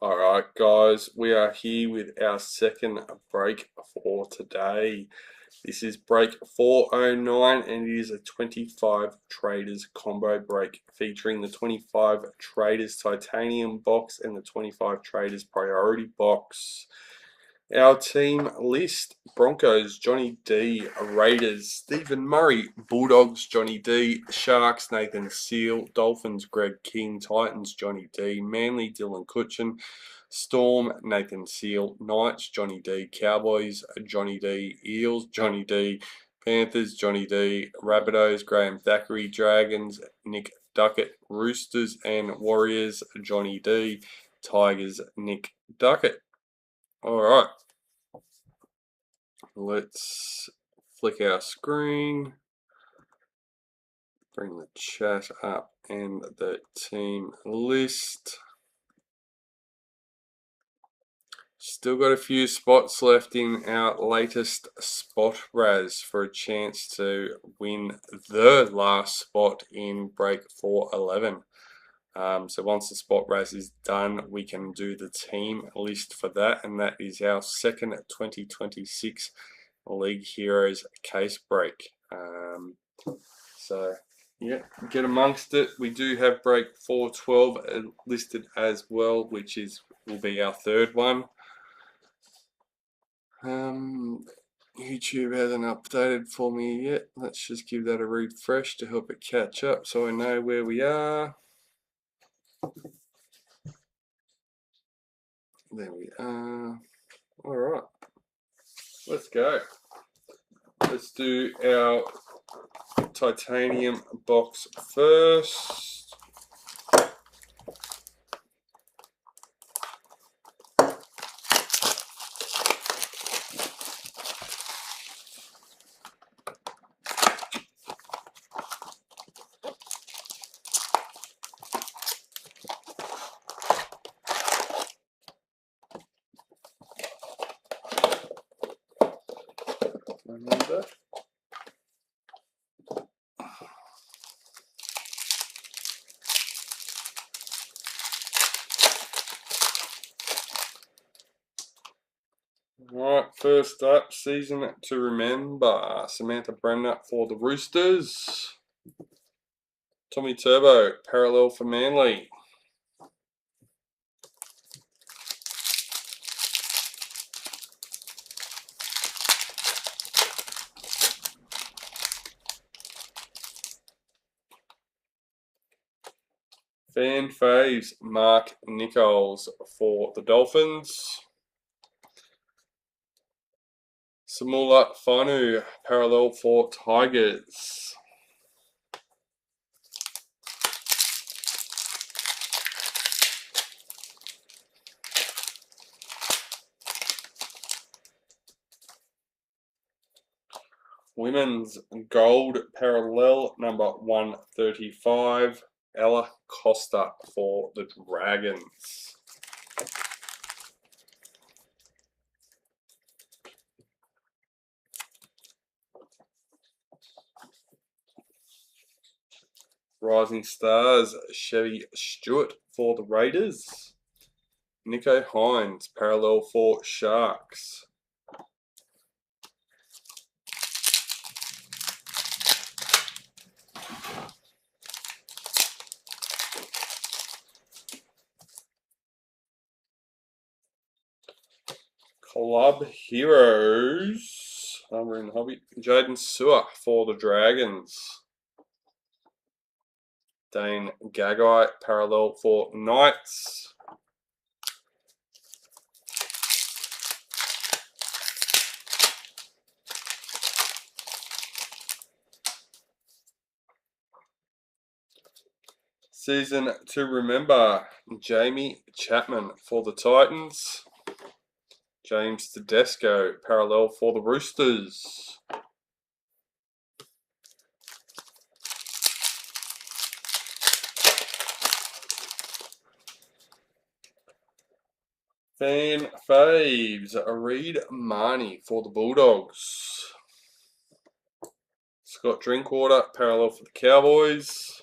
Alright guys, we are here with our second break for today. This is break 409 and it is a 25 Traders combo break featuring the 25 Traders Titanium Box and the 25 Traders Priority Box. Our team list: Broncos, Johnny D; Raiders, Stephen Murray; Bulldogs, Johnny D; Sharks, Nathan Seal; Dolphins, Greg King; Titans, Johnny D; Manly, Dylan Kutchen; Storm, Nathan Seal; Knights, Johnny D; Cowboys, Johnny D; Eels, Johnny D; Panthers, Johnny D; Rabbitohs, Graeme Thackeray; Dragons, Nick Duckitt; Roosters and Warriors, Johnny D; Tigers, Nick Duckitt. Alright, let's flick our screen, bring the chat up and the team list. Still got a few spots left in our latest spot raz for a chance to win the last spot in break 411. So once the spot raz is done, we can do the team list for that, and that is our second 2026 League Heroes case break. So yeah, get amongst it. We do have break 412 listed as well, which will be our third one. YouTube hasn't updated for me yet. Let's just give that a refresh to help it catch up so I know where we are. There we are. Alright, let's go. Let's do our titanium box first. Remember. Alright, first up, season to remember. Samantha Bremner for the Roosters. Tommy Turbo, parallel for Manly. Fan faves, Mark Nichols for the Dolphins. Samula Fanu, parallel for Tigers. Women's gold parallel number 135, Ella Costa for the Dragons. Rising Stars, Chevy Stewart for the Raiders. Nico Hines, parallel for Sharks. Club Heroes, Humber and Hobby, Jaden Sewer for the Dragons. Dane Gagai, parallel for Knights. Season to remember, Jamie Chapman for the Titans. James Tedesco, parallel for the Roosters. Fan faves, Reed Marnie for the Bulldogs. Scott Drinkwater, parallel for the Cowboys.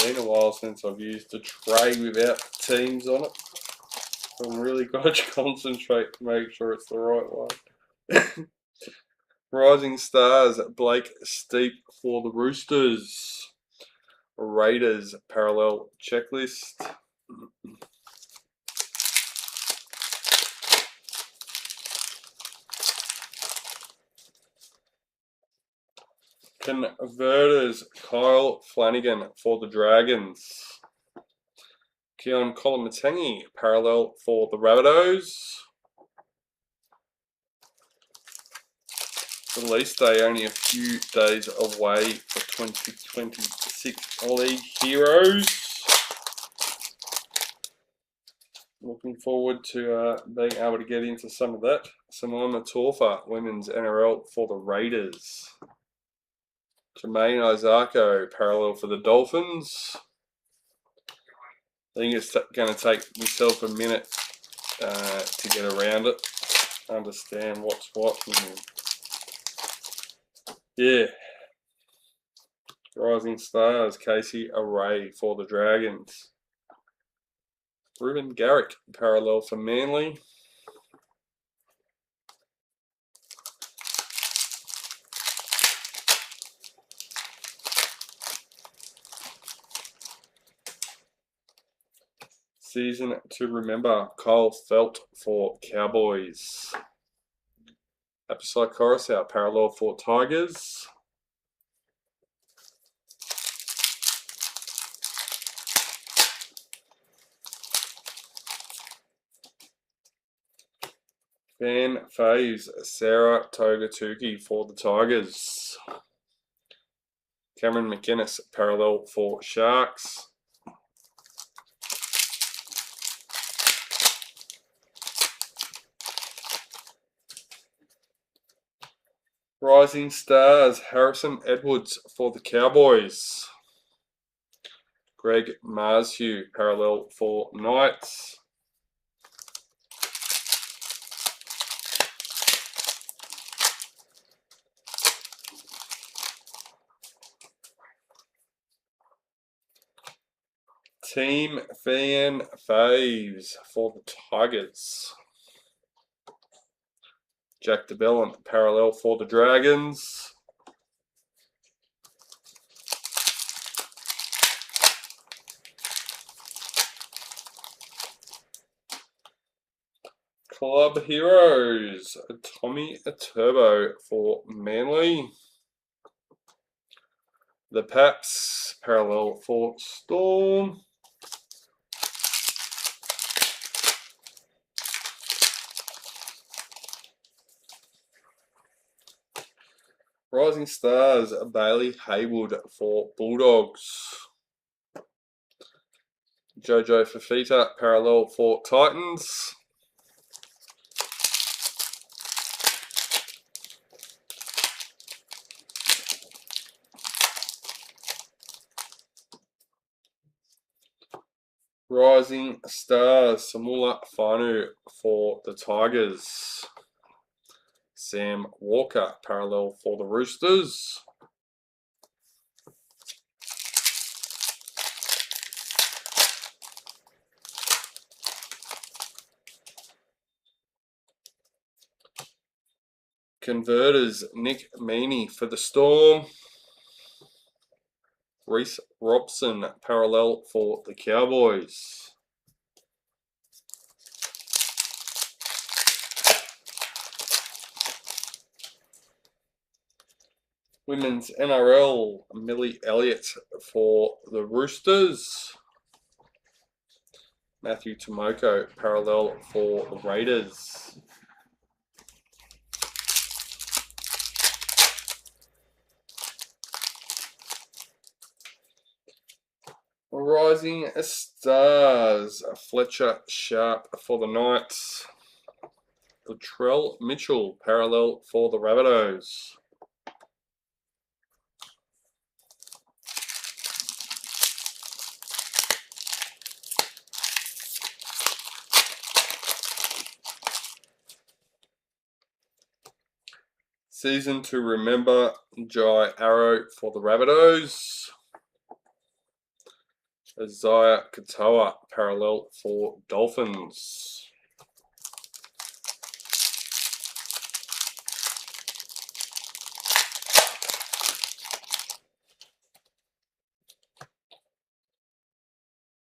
been a while since I've used a tray without teams on it. I'm really got to concentrate to make sure it's the right one. Rising Stars, Blake Steep for the Roosters. Raiders, parallel checklist. Converters, Kyle Flanagan for the Dragons. Keon Kolomatangi, parallel for the Rabbitohs. Release day only a few days away for 2026 League Heroes. Looking forward to being able to get into some of that. Simona Torfa, Women's NRL for the Raiders. Jermaine Isako, parallel for the Dolphins. I think it's going to take myself a minute to get around it, understand what's what. Yeah. Rising Stars, Casey Array for the Dragons. Ruben Garrick, parallel for Manly. Season to remember, Kyle Felt for Cowboys. Episode Coruscant, parallel for Tigers. Fan Faves, Sarah Togatuki for the Tigers. Cameron McInnes, parallel for Sharks. Rising Stars, Harrison Edwards for the Cowboys. Greg Marshue, parallel for Knights. Team Fan Faves for the Tigers. Jack DeBellin, parallel for the Dragons. Club Heroes, Tommy Turbo for Manly. The Paps, parallel for Storm. Rising Stars, Bailey Haywood for Bulldogs. Jojo Fafita, parallel for Titans. Rising Stars, Samula Fanu for the Tigers. Sam Walker, parallel for the Roosters. Converters, Nick Meaney for the Storm. Reece Robson, parallel for the Cowboys. Women's NRL, Millie Elliott for the Roosters. Matthew Tomoko, parallel for the Raiders. Rising Stars, Fletcher Sharp for the Knights. Latrell Mitchell, parallel for the Rabbitohs. Season to remember, Jai Arrow for the Rabbitohs. Isaiah Katoa, parallel for Dolphins.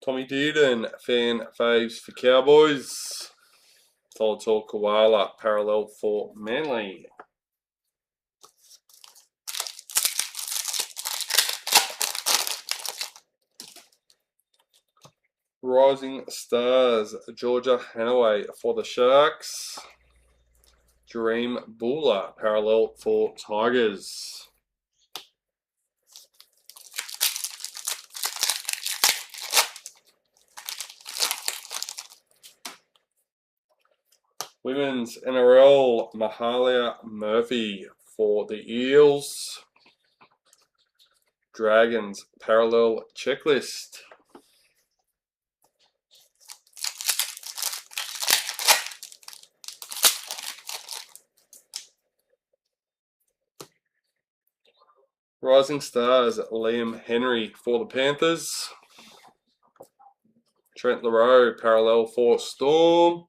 Tommy Dearden, fan faves for Cowboys. Tolator Koala, parallel for Manly. Rising Stars, Georgia Hanaway for the Sharks. Dream Buller, parallel for Tigers. Women's NRL, Mahalia Murphy for the Eels. Dragons, parallel checklist. Rising Stars, Liam Henry for the Panthers. Trent LaRoe, parallel for Storm.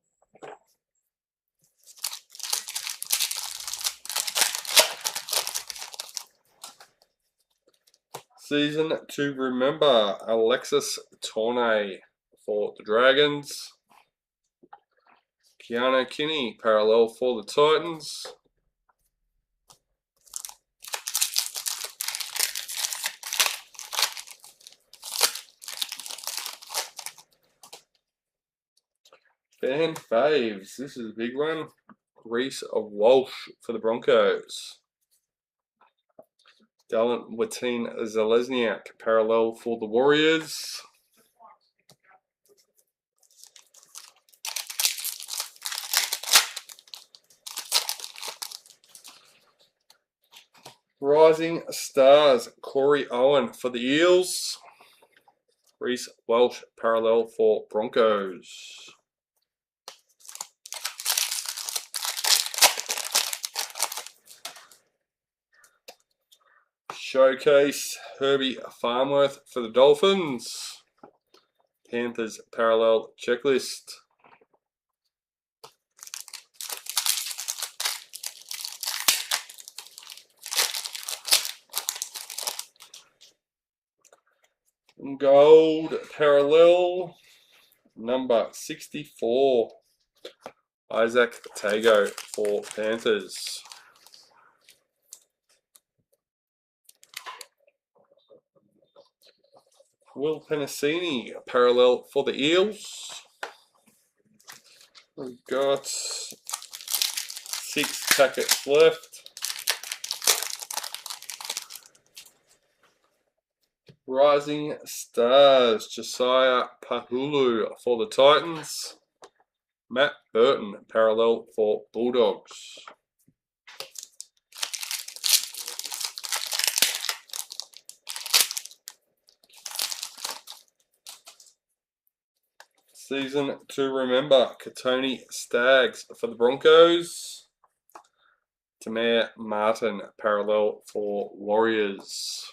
Season to remember, Alexis Tornay for the Dragons. Keanu Kinney, parallel for the Titans. Fan faves, this is a big one. Reese of Walsh for the Broncos. Dallin Watine Zalesniak, parallel for the Warriors. Rising Stars, Corey Owen for the Eels. Reese Walsh, parallel for Broncos. Showcase, Herbie Farmworth for the Dolphins. Panthers, parallel checklist. Gold, parallel, number 64. Isaac Tago for Panthers. Will Penasini, parallel for the Eels. We've got 6 packets left. Rising Stars, Josiah Pahulu for the Titans. Matt Burton, parallel for Bulldogs. Season to remember, Katoni Staggs for the Broncos. Tamir Martin, parallel for Warriors.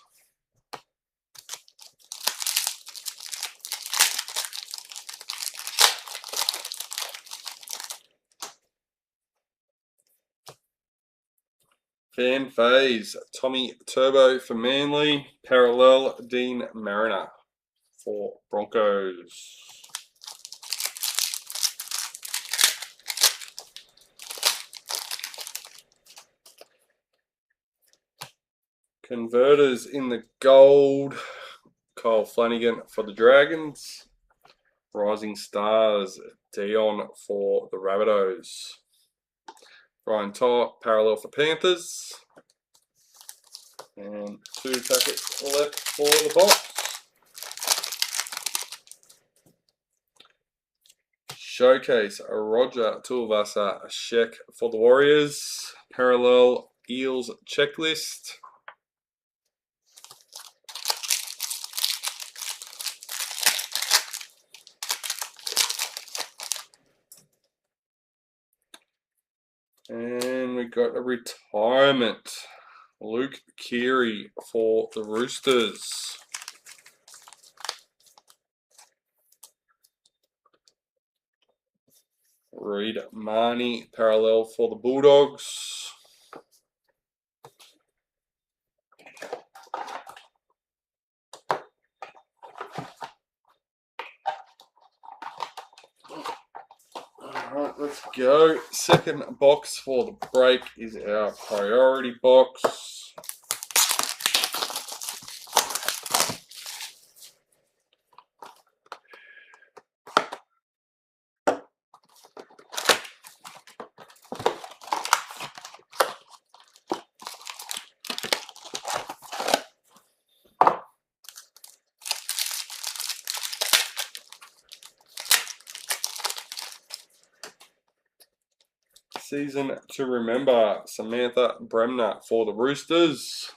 Fan phase, Tommy Turbo for Manly, parallel Dean Mariner for Broncos. Converters in the gold, Kyle Flanagan for the Dragons. Rising Stars, Dion for the Rabbitohs. Ryan Todd, parallel for Panthers. And 2 packets left for the box. Showcase, Roger Tuivasa Sheck for the Warriors. Parallel Eels checklist. And we got a retirement. Luke Keary for the Roosters. Reed Marnie, parallel for the Bulldogs. Alright, let's go. Second box for the break is our priority box. Season to remember, Samantha Bremner for the Roosters.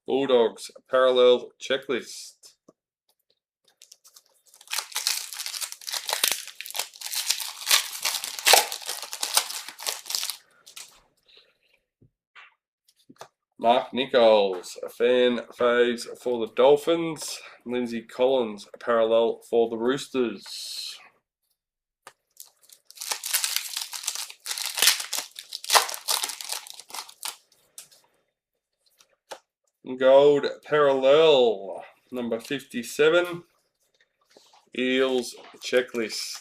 Bulldogs, parallel checklist. Mark Nichols, fan faves for the Dolphins. Lindsay Collins, parallel for the Roosters. Gold parallel, number 57, Eels checklist.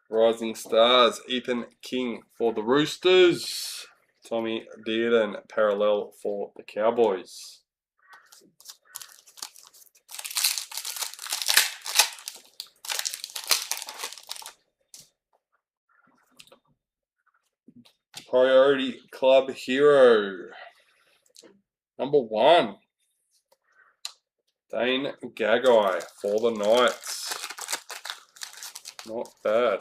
Rising Stars, Ethan King for the Roosters. Tommy Dearden, parallel for the Cowboys. Priority Club Hero, number 1, Dane Gagai for the Knights. Not bad.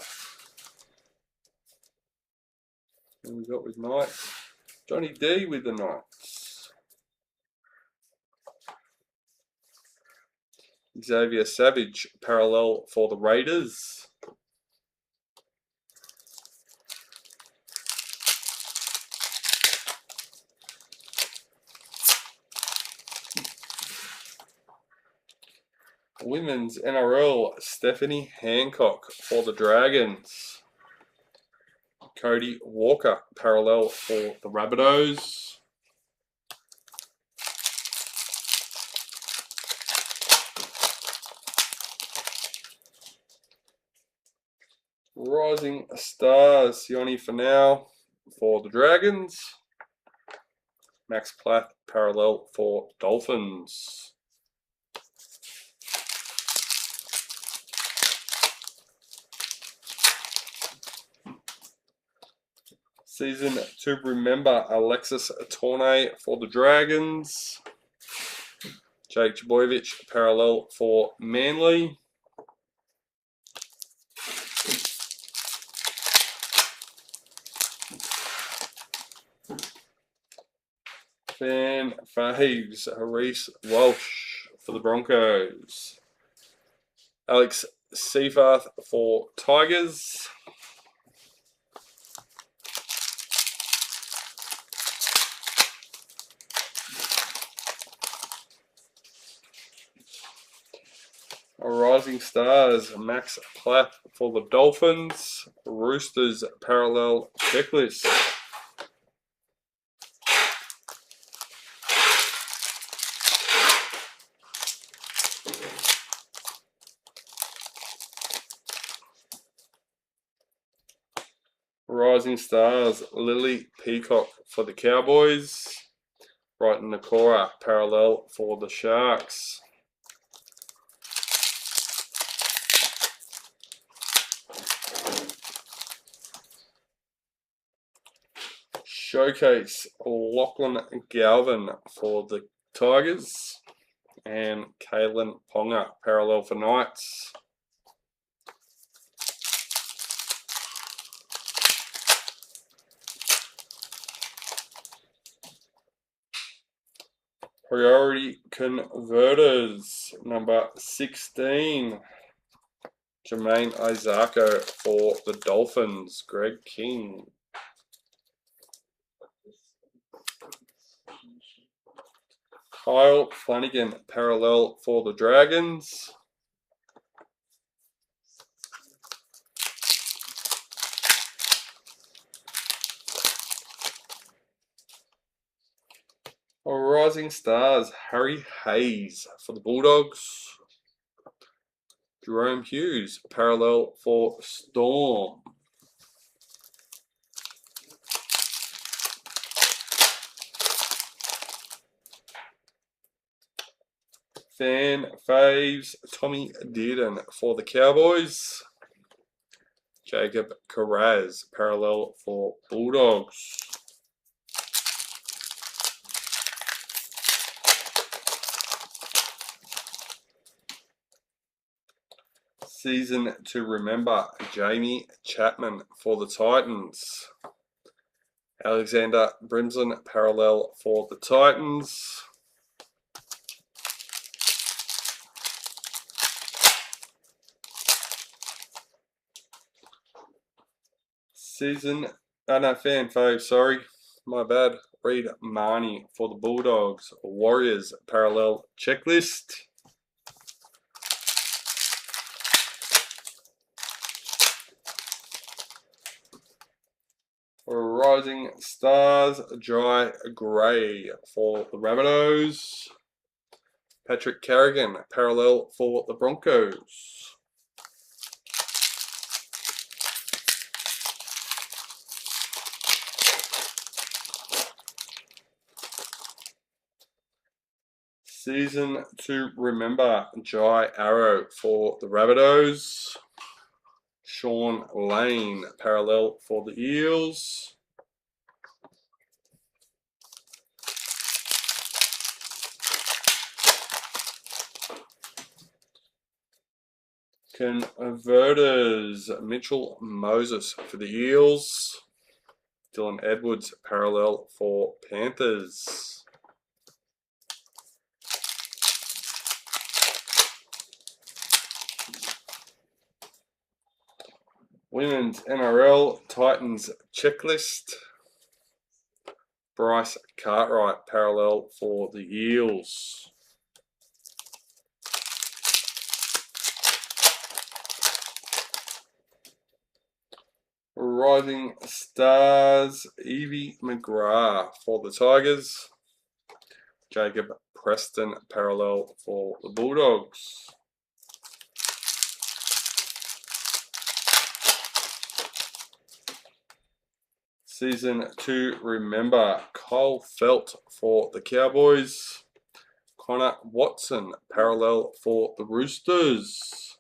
Who we got with Knights? Johnny D with the Knights. Xavier Savage, parallel for the Raiders. Women's NRL, Stephanie Hancock for the Dragons. Cody Walker, parallel for the Rabbitohs. Rising Stars, Sione Finau for the Dragons. Max Plath, parallel for Dolphins. Season to remember, Alexis Tornay for the Dragons. Jake Chaboyevich, parallel for Manly. Fan faves, Reece Walsh for the Broncos. Alex Seyfarth for Tigers. Rising Stars, Max Plath for the Dolphins. Roosters parallel checklist. Rising Stars, Lily Peacock for the Cowboys. Brighton Nakora, parallel for the Sharks. Showcase, Lachlan Galvin for the Tigers. And Kalen Ponga, parallel for Knights. Priority Converters, number 16, Jermaine Isako for the Dolphins, Greg King. Kyle Flanagan, parallel for the Dragons. Rising Stars, Harry Hayes for the Bulldogs. Jerome Hughes, parallel for Storm. Fan faves, Tommy Dearden for the Cowboys. Jacob Carraz, parallel for Bulldogs. Season to remember, Jamie Chapman for the Titans. Alexander Brimson, parallel for the Titans. Fan fave, sorry, my bad. Reed Marnie for the Bulldogs. Warriors, parallel checklist. Rising Stars, Jai Gray for the Rabbitohs. Patrick Carrigan, parallel for the Broncos. Season to remember, Jai Arrow for the Rabbitohs. Sean Lane, parallel for the Eels. Converters, Mitchell Moses for the Eels. Dylan Edwards, parallel for Panthers. Women's NRL Titans checklist. Bryce Cartwright, parallel for the Eels. Rising Stars, Evie McGrath for the Tigers. Jacob Preston, parallel for the Bulldogs. Season to remember, Cole Felt for the Cowboys. Connor Watson, parallel for the Roosters.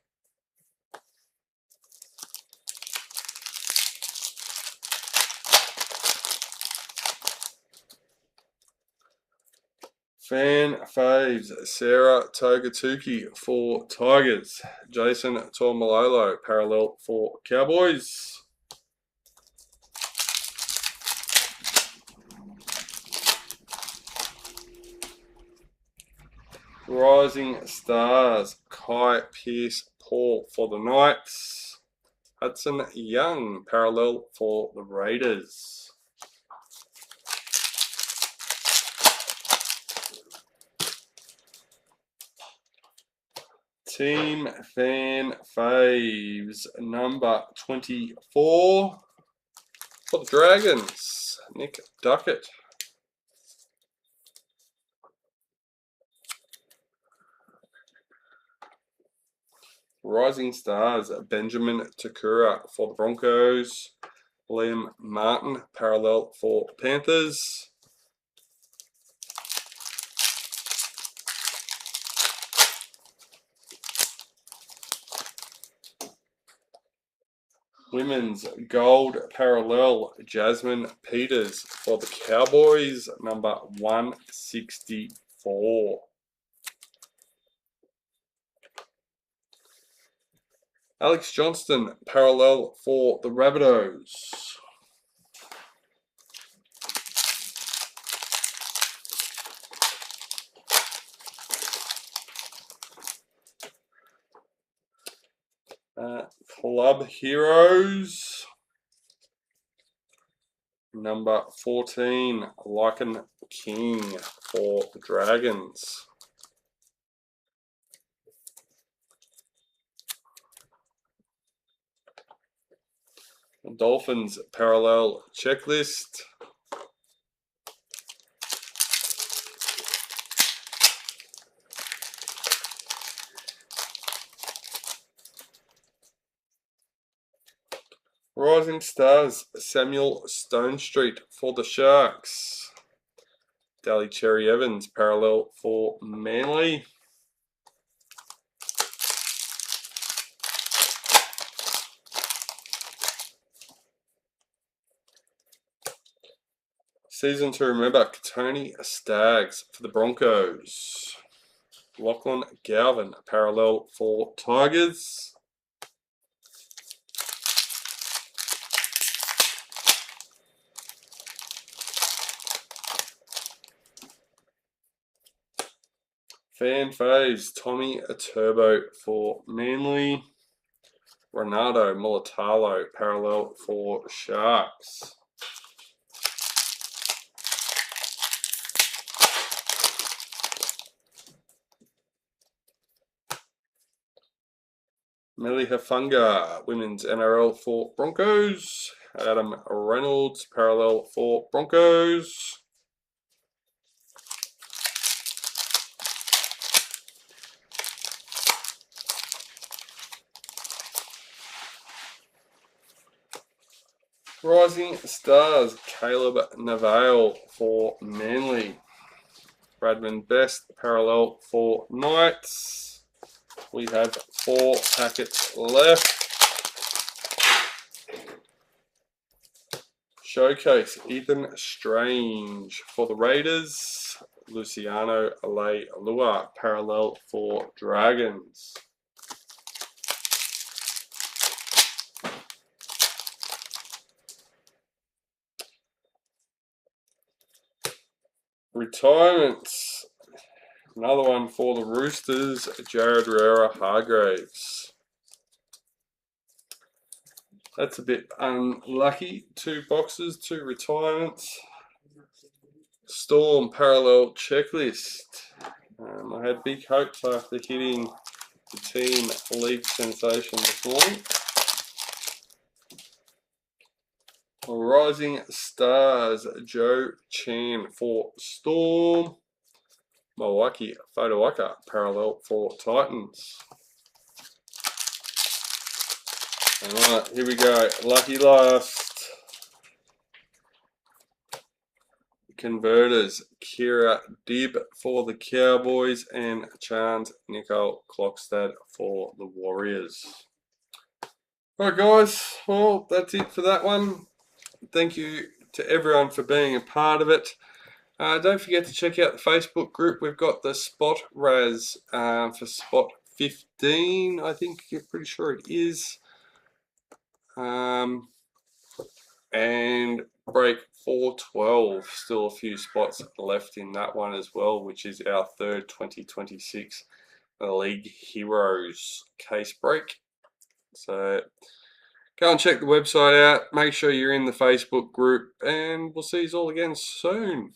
Fan faves, Sarah Togatuki for Tigers. Jason Tormalolo, parallel for Cowboys. Rising Stars, Kai Pearce Paul for the Knights. Hudson Young, parallel for the Raiders. Team Fan Faves, number 24 for the Dragons, Nick Duckitt. Rising Stars, Benjamin Takura for the Broncos. Liam Martin, parallel for Panthers. Women's Gold Parallel, Jasmine Peters for the Cowboys, number 164. Alex Johnston, parallel for the Rabbitohs. Club Heroes, Number 14, Lycan King for the Dragons. Dolphins parallel checklist. Rising Stars, Samuel Stonestreet for the Sharks. Daly Cherry Evans, parallel for Manly. Season to remember, Tony Staggs for the Broncos. Lachlan Galvin, parallel for Tigers. Fan faves, Tommy Turbo for Manly. Renato Mulatalo, parallel for Sharks. Millie Hafunga, Women's NRL for Broncos. Adam Reynolds, parallel for Broncos. Rising Stars, Caleb Navale for Manly. Bradman Best, parallel for Knights. We have 4 packets left. Showcase, Ethan Strange for the Raiders. Luciano Alei-Alua, parallel for Dragons. Retirements. Another one for the Roosters, Jared Rara-Hargraves. That's a bit unlucky. 2 boxes, 2 retirements. Storm parallel checklist. I had big hopes after hitting the team league sensation this morning. Rising Stars, Joe Chan for Storm. Mawaki Fotowaka, parallel for Titans. Alright, here we go. Lucky last. Converters, Kira Dibb for the Cowboys and Chance Nicole Klokstad for the Warriors. Alright guys, well that's it for that one. Thank you to everyone for being a part of it. Don't forget to check out the Facebook group. We've got the Spot Raz for Spot 15, I think, I'm pretty sure it is. And break 412, still a few spots left in that one as well, which is our third 2026 League Heroes case break. So go and check the website out, make sure you're in the Facebook group, and we'll see you all again soon.